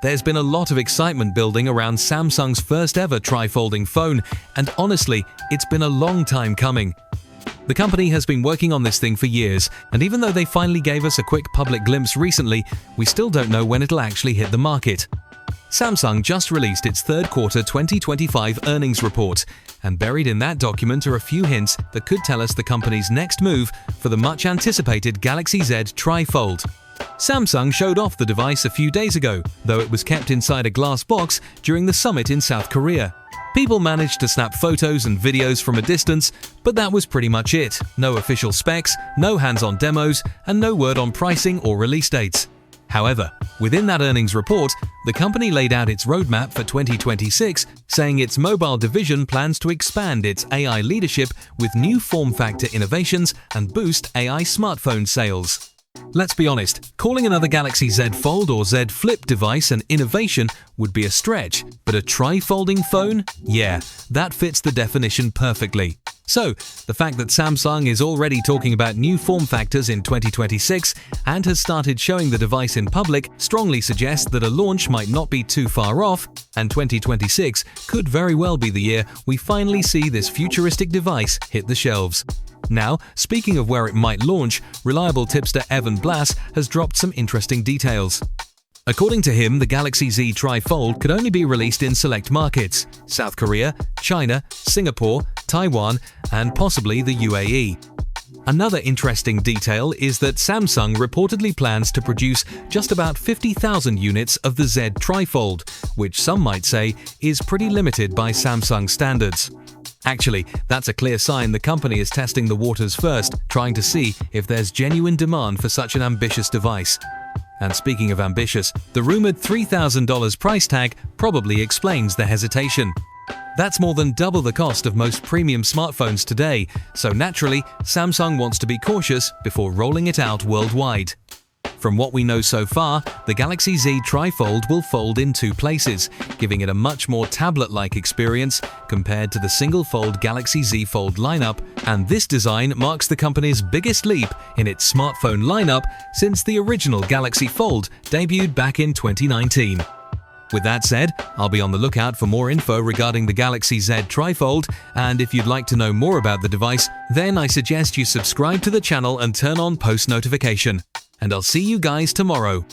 there's been a lot of excitement building around Samsung's first ever tri-folding phone, and honestly, it's been a long time coming. The company has been working on this thing for years, and even though they finally gave us a quick public glimpse recently, we still don't know when it'll actually hit the market. Samsung just released its third quarter 2025 earnings report, and buried in that document are a few hints that could tell us the company's next move for the much-anticipated Galaxy Z Tri-Fold. Samsung showed off the device a few days ago, though it was kept inside a glass box during the summit in South Korea. People managed to snap photos and videos from a distance, but that was pretty much it. No official specs, no hands-on demos, and no word on pricing or release dates. However, within that earnings report, the company laid out its roadmap for 2026, saying its mobile division plans to expand its AI leadership with new form factor innovations and boost AI smartphone sales. Let's be honest, calling another Galaxy Z Fold or Z Flip device an innovation would be a stretch, but a tri-folding phone? Yeah, that fits the definition perfectly. So, the fact that Samsung is already talking about new form factors in 2026 and has started showing the device in public strongly suggests that a launch might not be too far off, and 2026 could very well be the year we finally see this futuristic device hit the shelves. Now, speaking of where it might launch, reliable tipster Evan Blass has dropped some interesting details. According to him, the Galaxy Z Tri-Fold could only be released in select markets: South Korea, China, Singapore, Taiwan, and possibly the UAE. Another interesting detail is that Samsung reportedly plans to produce just about 50,000 units of the Z Tri-Fold, which some might say is pretty limited by Samsung standards. Actually, that's a clear sign the company is testing the waters first, trying to see if there's genuine demand for such an ambitious device. And speaking of ambitious, the rumored $3,000 price tag probably explains the hesitation. That's more than double the cost of most premium smartphones today, so naturally, Samsung wants to be cautious before rolling it out worldwide. From what we know so far, the Galaxy Z Tri-Fold will fold in two places, giving it a much more tablet-like experience compared to the single-fold Galaxy Z Fold lineup, and this design marks the company's biggest leap in its smartphone lineup since the original Galaxy Fold debuted back in 2019. With that said, I'll be on the lookout for more info regarding the Galaxy Z Tri-Fold, and if you'd like to know more about the device, then I suggest you subscribe to the channel and turn on post notification. And I'll see you guys tomorrow.